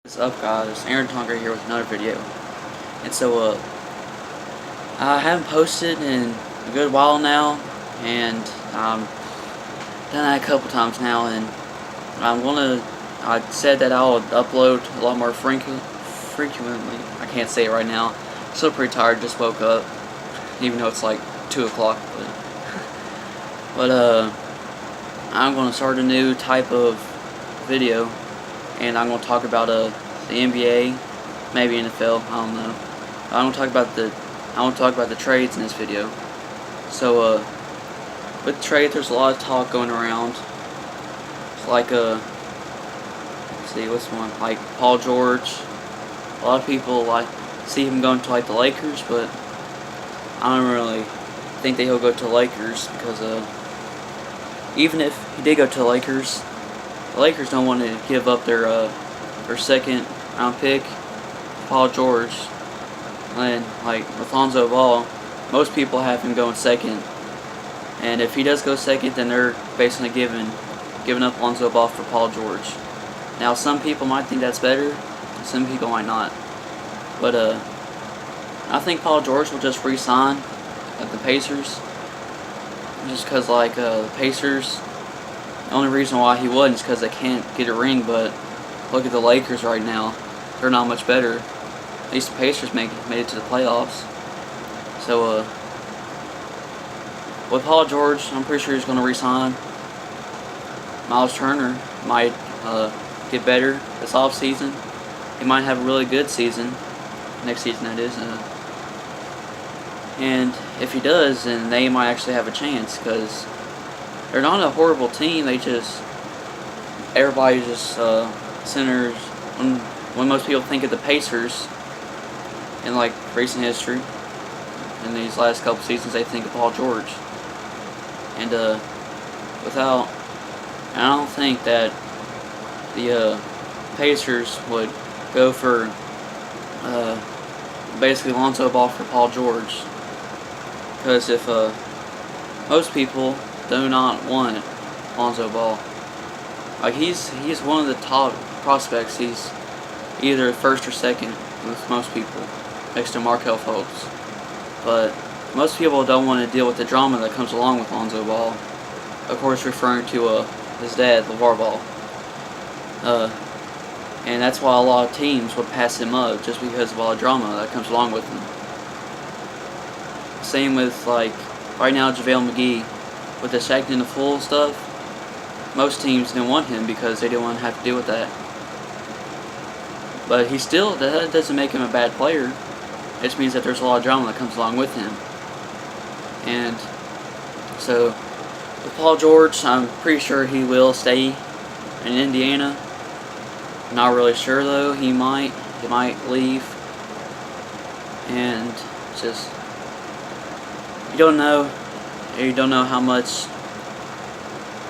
What's up, guys? Aaron Tonker here with another video. And so I haven't posted in a good while now, and done that a couple times now, and I said that I'll upload a lot more frequently. I can't say it right now. Still pretty tired, just woke up, even though it's like 2 o'clock, but I'm going to start a new type of video, and I'm going to talk about the NBA, maybe NFL, I don't know. I want to talk about the trades in this video. So with trade, there's a lot of talk going around. It's like let's see, what's one? Like Paul George. A lot of people see him going to the Lakers, but I don't really think that he'll go to the Lakers because even if he did go to the Lakers don't want to give up their second round pick, Paul George, and with Lonzo Ball, most people have him going second, and if he does go second, then they're basically giving up Lonzo Ball for Paul George. Now, some people might think that's better, some people might not, but I think Paul George will just re-sign at the Pacers, just because the Pacers, the only reason why he wouldn't is because they can't get a ring. But look at the Lakers right now; they're not much better. At least the Pacers made it to the playoffs. So with Paul George, I'm pretty sure he's going to resign. Miles Turner might get better this offseason. He might have a really good season next season, that is. And if he does, then they might actually have a chance, because they're not a horrible team. Everybody just centers when most people think of the Pacers in recent history. In these last couple seasons, they think of Paul George, and I don't think that the Pacers would go for basically Lonzo Ball for Paul George, because if most people do not want Lonzo Ball. He's one of the top prospects. He's either first or second with most people, next to Markelle Fultz. But most people don't want to deal with the drama that comes along with Lonzo Ball. Of course, referring to his dad, LeVar Ball. And that's why a lot of teams would pass him up, just because of all the drama that comes along with him. Same with right now, JaVale McGee. With the Shaq and the Fool stuff, most teams didn't want him because they didn't want to have to deal with that. But that doesn't make him a bad player. It just means that there's a lot of drama that comes along with him. And so, with Paul George, I'm pretty sure he will stay in Indiana. Not really sure though. He might leave. And just, you don't know how much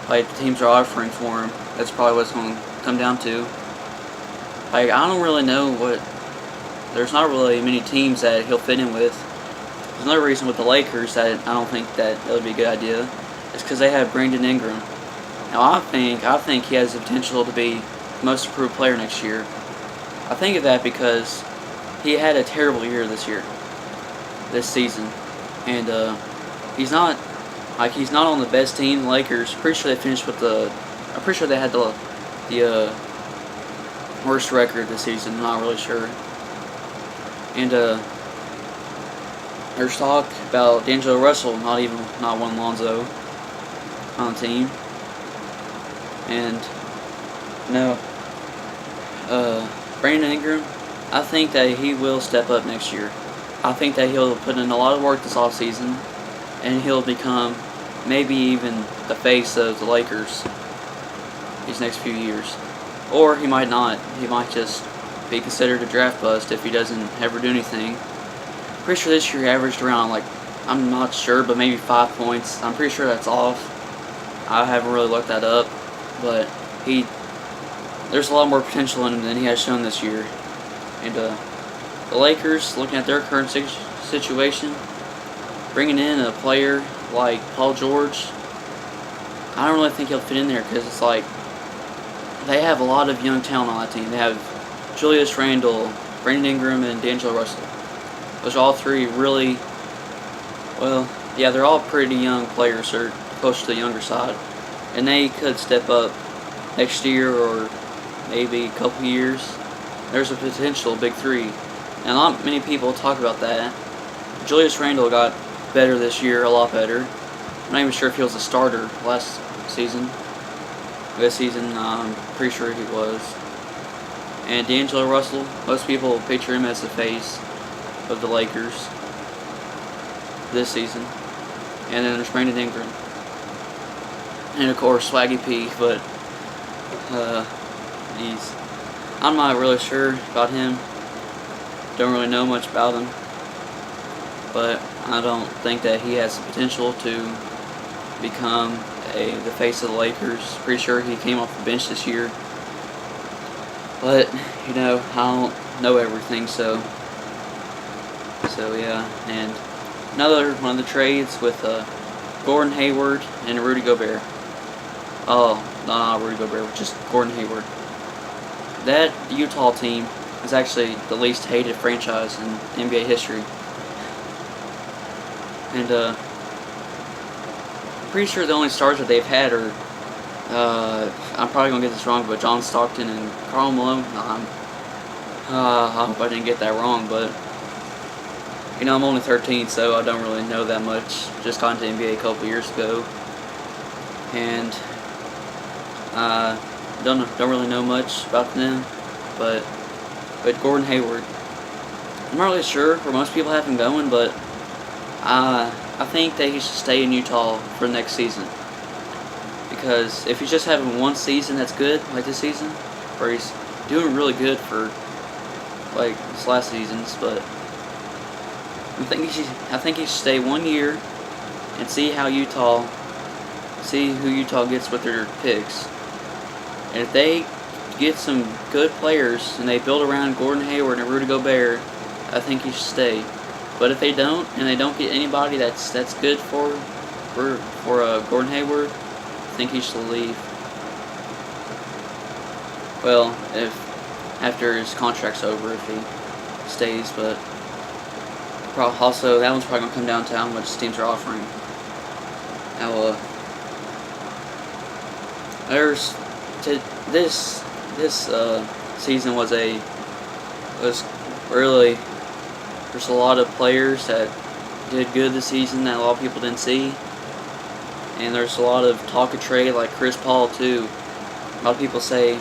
the teams are offering for him. That's probably what it's going to come down to. I don't really know there's not really many teams that he'll fit in with. There's another reason with the Lakers that I don't think that would be a good idea. It's because they have Brandon Ingram. Now I think he has the potential to be the most improved player next year. I think of that because he had a terrible year this season, and he's not on the best team. The Lakers, pretty sure they finished with I'm pretty sure they had the worst record this season. I'm not really sure. And there's talk about D'Angelo Russell not one Lonzo on the team. And Brandon Ingram, I think that he will step up next year. I think that he'll put in a lot of work this offseason, and he'll become maybe even the face of the Lakers these next few years. Or he might not. He might just be considered a draft bust if he doesn't ever do anything. Pretty sure this year he averaged around, I'm not sure, but maybe 5 points. I'm pretty sure that's off. I haven't really looked that up, but there's a lot more potential in him than he has shown this year. And the Lakers, looking at their current situation, bringing in a player like Paul George, I don't really think he'll fit in there, because it's they have a lot of young talent on that team. They have Julius Randle, Brandon Ingram, and D'Angelo Russell. Those are all three really, well, yeah, they're all pretty young players, or close to the younger side. And they could step up next year or maybe a couple years. There's a potential big three. And not many people talk about that. Julius Randle got better this year, a lot better. I'm not even sure if he was a starter last season. This season, I'm pretty sure he was. And D'Angelo Russell, most people picture him as the face of the Lakers this season. And then there's Brandon Ingram. And of course, Swaggy P, but I'm not really sure about him. Don't really know much about him. But I don't think that he has the potential to become the face of the Lakers. Pretty sure he came off the bench this year. But, you know, I don't know everything, so yeah. And another one of the trades with Gordon Hayward and Rudy Gobert. Oh, no, not Rudy Gobert, just Gordon Hayward. That Utah team is actually the least hated franchise in NBA history. And I'm pretty sure the only stars that they've had are, I'm probably going to get this wrong, but John Stockton and Karl Malone. I hope I didn't get that wrong, but, you know, I'm only 13, so I don't really know that much. Just got into NBA a couple years ago. And don't really know much about them, but Gordon Hayward, I'm not really sure where most people have him going, but I think that he should stay in Utah for next season. Because if he's just having one season that's good, like this season, where he's doing really good for like his last seasons, but I think he should stay 1 year and see who Utah gets with their picks. And if they get some good players and they build around Gordon Hayward and Rudy Gobert, I think he should stay. But if they don't, and they don't get anybody that's good for Gordon Hayward, I think he should leave. Well, if after his contract's over, if he stays, but also that one's probably gonna come down to how much teams are offering. Now, this season was really, there's a lot of players that did good this season that a lot of people didn't see, and there's a lot of talk of trade, like Chris Paul too. A lot of people say,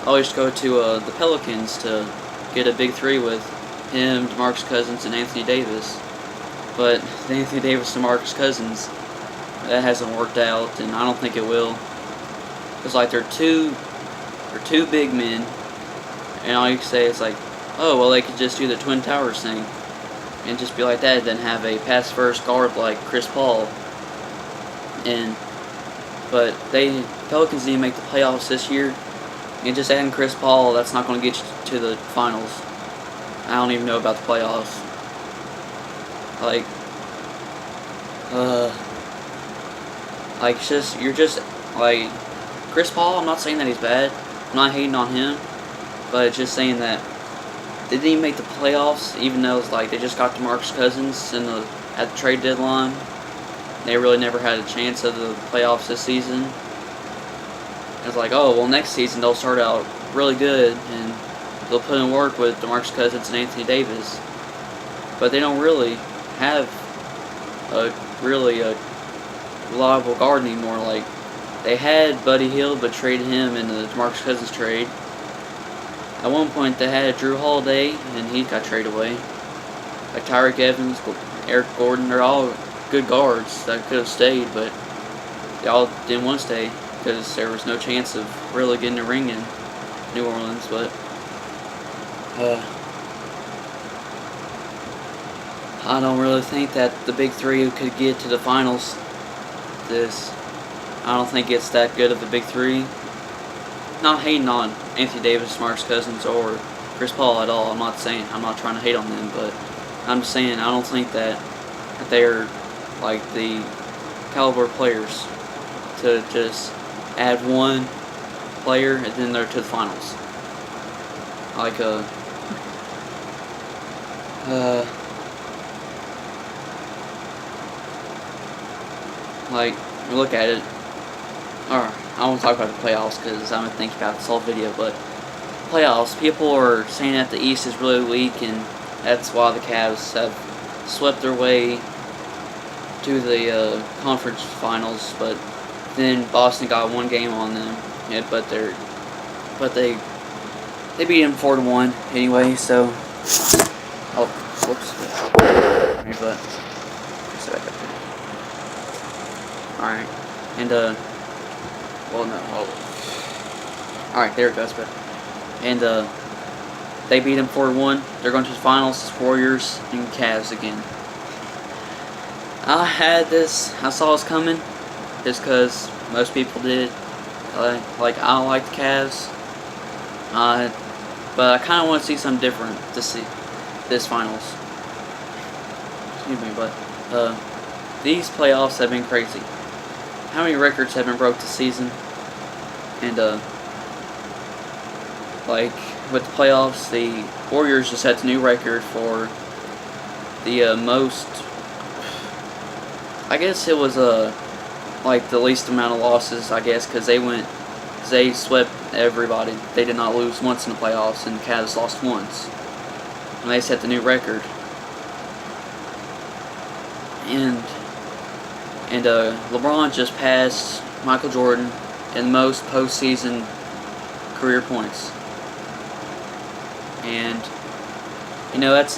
oh, you should go to the Pelicans to get a big three with him, DeMarcus Cousins, and Anthony Davis. But the Anthony Davis, DeMarcus Cousins, that hasn't worked out, and I don't think it will. It's like they're two big men, and all you can say is like, oh, well, they could just do the Twin Towers thing and just be like that, then have a pass-first guard like Chris Paul. But Pelicans need to make the playoffs this year, and just adding Chris Paul, that's not going to get you to the finals. I don't even know about the playoffs. You're just like Chris Paul. I'm not saying that he's bad. I'm not hating on him, but it's just saying that they didn't even make the playoffs, even though it's like they just got DeMarcus Cousins at the trade deadline. They really never had a chance of the playoffs this season. It's like, oh, well, next season they'll start out really good and they'll put in work with DeMarcus Cousins and Anthony Davis. But they don't really have a reliable guard anymore. Like, they had Buddy Hield, but traded him in the DeMarcus Cousins trade. At one point, they had Drew Holiday, and he got traded away. Like Tyreke Evans, Eric Gordon, they're all good guards that could have stayed, but they all didn't want to stay because there was no chance of really getting a ring in New Orleans. But I don't really think that the big three could get to the finals. I don't think it's that good of a big three. Not hating on Anthony Davis, DeMarcus Cousins, or Chris Paul at all. I'm not trying to hate on them, but I'm just saying I don't think that they're like the caliber players to just add one player and then they're to the finals. like like you look at it, or I won't talk about the playoffs because I'm gonna think about this whole video, but playoffs, people are saying that the East is really weak, and that's why the Cavs have swept their way to the conference finals. But then Boston got one game on them, yeah, but they beat them 4-1 anyway. So, oh, whoops, but sit back up here. All right, and well, no, all right, there it goes, but. And they beat them 4-1. They're going to the finals. It's Warriors and Cavs again. I saw this coming, just because most people did. Like I like the Cavs, but I kind of want to see something different to see this finals. Excuse me, but these playoffs have been crazy. How many records have been broke this season? And like with the playoffs, the Warriors just set a new record for the most. I guess it was like the least amount of losses. I guess because they swept everybody. They did not lose once in the playoffs, and the Cavs lost once, and they set the new record. And LeBron just passed Michael Jordan in most postseason career points. And you know that's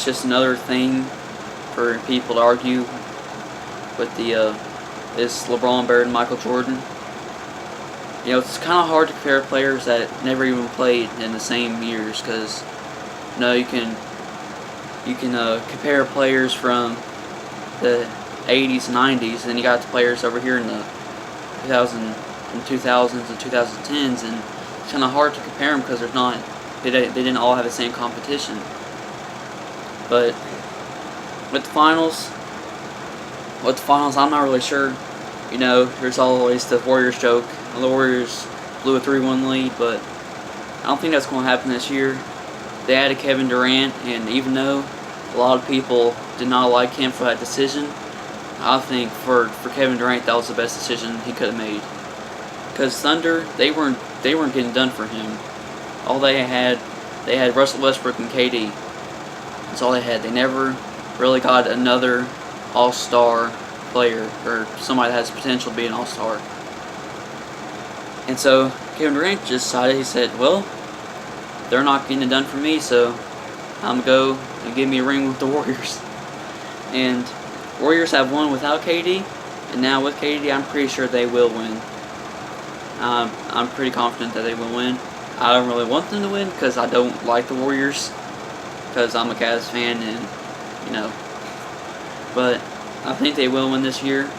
just another thing for people to argue with the is LeBron better than Michael Jordan. You know, it's kind of hard to compare players that never even played in the same years, because you know you can compare players from the 80s and 90s, and then you got the players over here in the 2000s and 2010s, and it's kind of hard to compare them because they didn't all have the same competition. But with the finals, I'm not really sure. You know, there's always the Warriors joke. The Warriors blew a 3-1 lead, but I don't think that's going to happen this year. They added Kevin Durant, and even though a lot of people did not like him for that decision, I think for Kevin Durant that was the best decision he could have made. Because Thunder, they weren't getting done for him. All they had Russell Westbrook and KD. That's all they had. They never really got another all-star player, or somebody that has potential to be an all-star. And so Kevin Durant just decided, he said, well, they're not getting it done for me, so I'm going to go and give me a ring with the Warriors. And Warriors have won without KD, and now with KD, I'm pretty sure they will win. I'm pretty confident that they will win. I don't really want them to win because I don't like the Warriors, because I'm a Cavs fan, and you know. But I think they will win this year.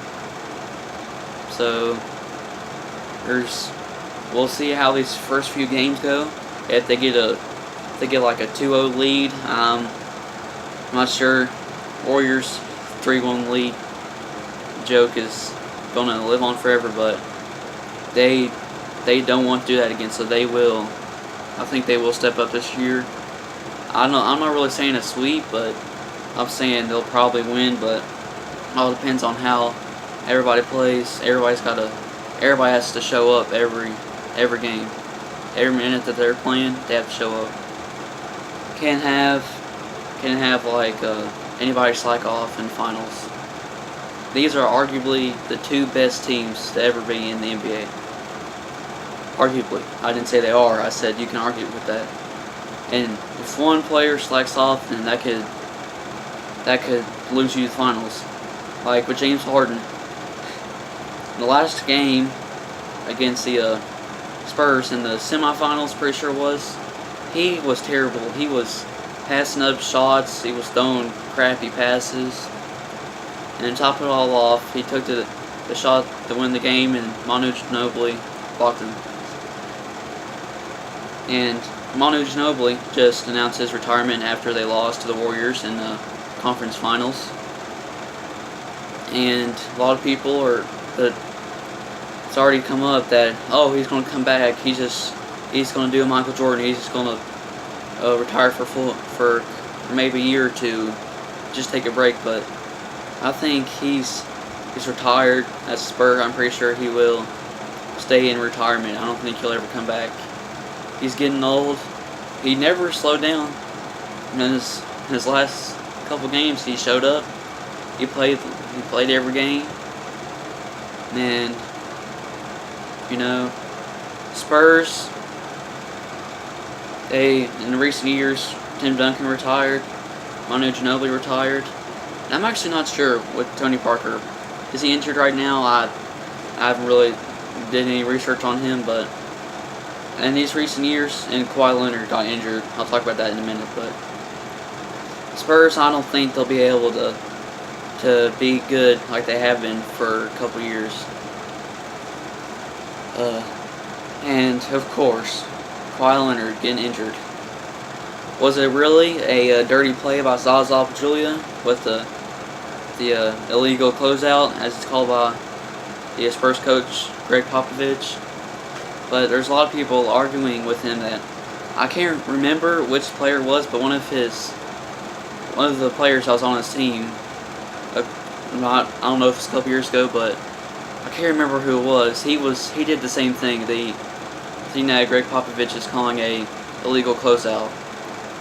So we'll see how these first few games go. If they get like a 2-0 lead, I'm not sure. Warriors 3-1 lead joke is gonna live on forever, but they don't want to do that again, so they will. I think they will step up this year. I'm not really saying a sweep, but I'm saying they'll probably win. But it all depends on how everybody plays. Everybody has to show up every game, every minute that they're playing. They have to show up. Can't have like anybody slack off in finals. These are arguably the two best teams to ever be in the NBA. Arguably. I didn't say they are. I said you can argue with that. And if one player slacks off, then that could lose you the finals. Like with James Harden. In the last game against the Spurs in the semifinals, pretty sure it was, he was terrible. He was passing up shots. He was throwing crappy passes. And to top it all off, he took the shot to win the game, and Manu Ginobili blocked him. And Manu Ginobili just announced his retirement after they lost to the Warriors in the conference finals. And a lot of people it's already come up that, oh, he's going to come back. He's going to do a Michael Jordan. He's just going to retire for maybe a year or two, just take a break. But I think he's retired as a Spur. I'm pretty sure he will stay in retirement. I don't think he'll ever come back. He's getting old. He never slowed down. In his last couple games, he showed up. He played every game. And you know, Spurs, in recent years, Tim Duncan retired, Manu Ginobili retired. And I'm actually not sure with Tony Parker. Is he injured right now? I haven't really did any research on him, but in these recent years, and Kawhi Leonard got injured. I'll talk about that in a minute, but Spurs, I don't think they'll be able to be good like they have been for a couple years. And of course, Kawhi Leonard getting injured. Was it really a dirty play by Zaza Pachulia with the illegal closeout, as it's called by the Spurs coach Greg Popovich? But there's a lot of people arguing with him that I can't remember which player it was, but one of the players that was on his team. I don't know if it's a couple years ago, but I can't remember who it was. He did the same thing. The thing that Greg Popovich is calling a illegal closeout,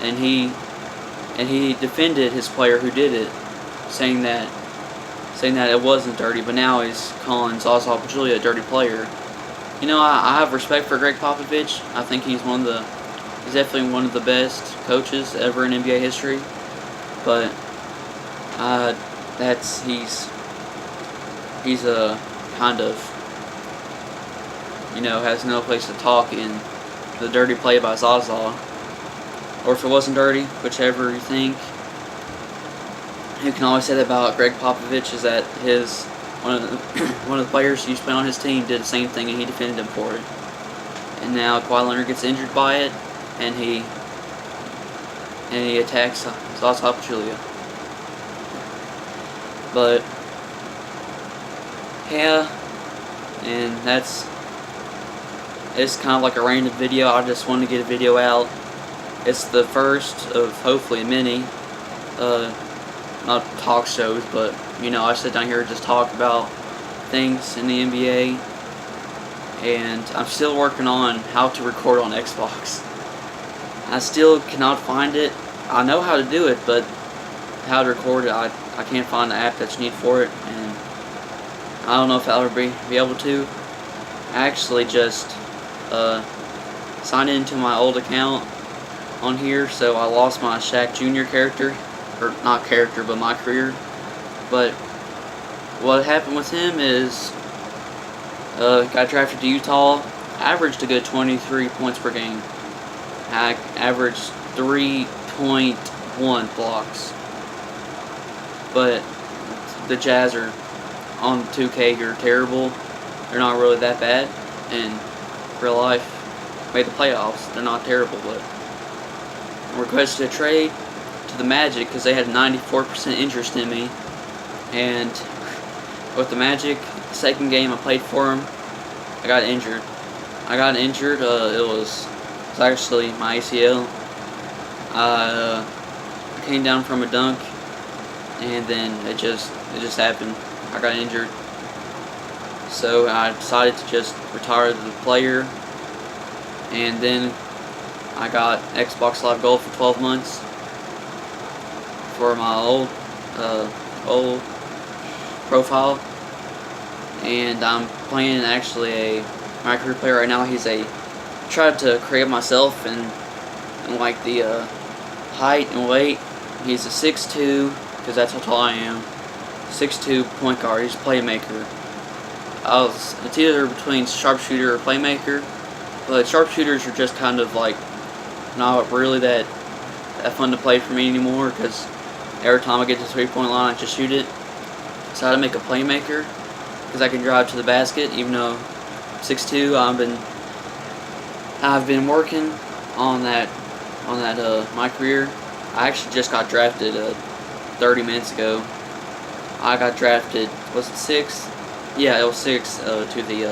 and he defended his player who did it, saying that it wasn't dirty. But now he's calling Zaza Pachulia a dirty player. You know, I have respect for Greg Popovich. I think he's definitely one of the best coaches ever in NBA history. But he's a kind of, has no place to talk in the dirty play by Zaza, or if it wasn't dirty, whichever you think. You can always say that about Greg Popovich, is that one of the players who used to play on his team did the same thing and he defended him for it. And now Kawhi Leonard gets injured by it, and he attacks Zaza Pachulia. But yeah, and it's kind of like a random video. I just wanted to get a video out. It's the first of hopefully many, not talk shows, but I sit down here and just talk about things in the NBA. And I'm still working on how to record on Xbox. I still cannot find it. I know how to do it, but how to record it, I can't find the app that you need for it, and I don't know if I'll ever be able to. I actually just signed into my old account on here, so I lost my Shaq Jr. character, or not character, but my career. But what happened with him is, got drafted to Utah, averaged a good 23 points per game. I averaged 3.1 blocks. But the Jazz are on 2K are terrible. They're not really that bad. In real life, made the playoffs. They're not terrible, but I requested a trade to the Magic because they had 94% interest in me. And with the Magic, the second game I played for them, I got injured. It was actually my ACL. I came down from a dunk, and then it just happened. I got injured. So I decided to just retire the player, and then I got Xbox Live Gold for 12 months for my old profile, and I'm playing actually my career player right now. Tried to create myself and like the height and weight. He's a 6'2", because that's how tall I am. 6'2" point guard. He's a playmaker. It's either between sharpshooter or playmaker, but sharpshooters are just kind of like not really that fun to play for me anymore, because every time I get to the 3-point line I just shoot it. So I had to make a playmaker, because I can drive to the basket. Even though 6'2", I've been working on that my career. I actually just got drafted 30 minutes ago. I got drafted, was it 6? Yeah, it was 6 to the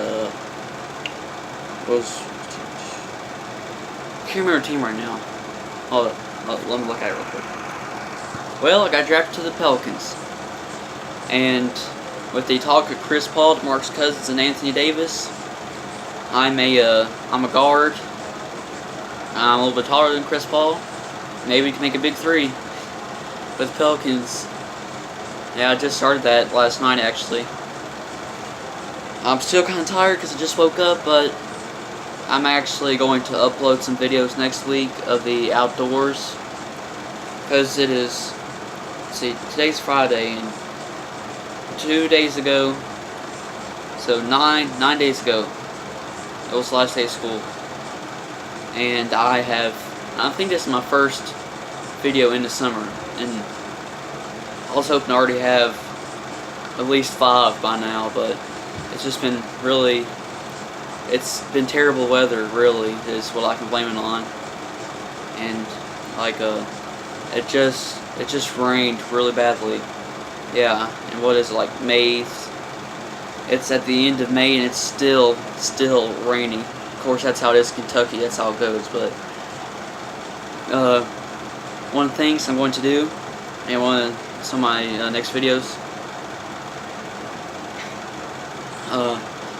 I can't remember the team right now. Hold up. Let me look at it real quick. Well, I got drafted to the Pelicans. And with the talk of Chris Paul, DeMarcus Cousins, and Anthony Davis, I'm a guard. I'm a little bit taller than Chris Paul. Maybe we can make a big three with Pelicans. Yeah, I just started that last night, actually. I'm still kind of tired because I just woke up, but I'm actually going to upload some videos next week of the outdoors. Because it is, let's see, today's Friday, and 2 days ago, so nine days ago, it was the last day of school. And I think this is my first video in the summer, and I was hoping to already have at least 5 by now, but it's just been really, it's been terrible weather, really, is what I can blame it on. And like it just rained really badly. Yeah, and what is it, like May? It's at the end of May and it's still raining. Of course, that's how it is in Kentucky. That's how it goes. But one of the things I'm going to do, and some of my next videos,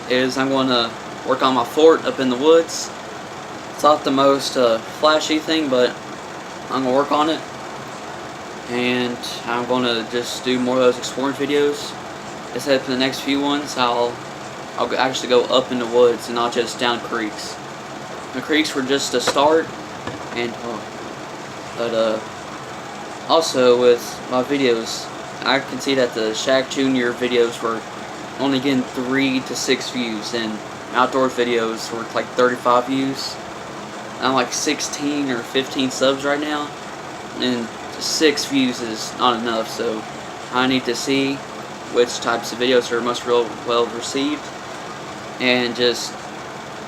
is I'm going to work on my fort up in the woods. It's not the most flashy thing, but I'm going to work on it. And I'm going to just do more of those exploring videos. Instead, for the next few ones, I'll actually go up in the woods and not just down creeks. The creeks were just a start, and but also with my videos, I can see that the Shaq Jr. videos were only getting 3 to 6 views, and outdoor videos were like 35 views. I'm like 16 or 15 subs right now, and 6 views is not enough, so I need to see which types of videos are most well received, and just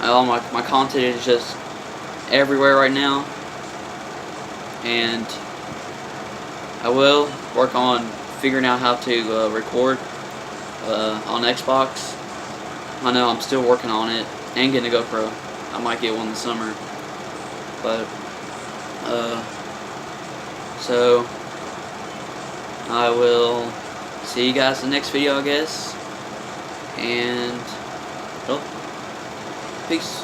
all my content is just everywhere right now, and I will work on figuring out how to record on Xbox. I know I'm still working on it, and getting a GoPro. I might get one this summer, but so I will see you guys in the next video, I guess, and well, peace.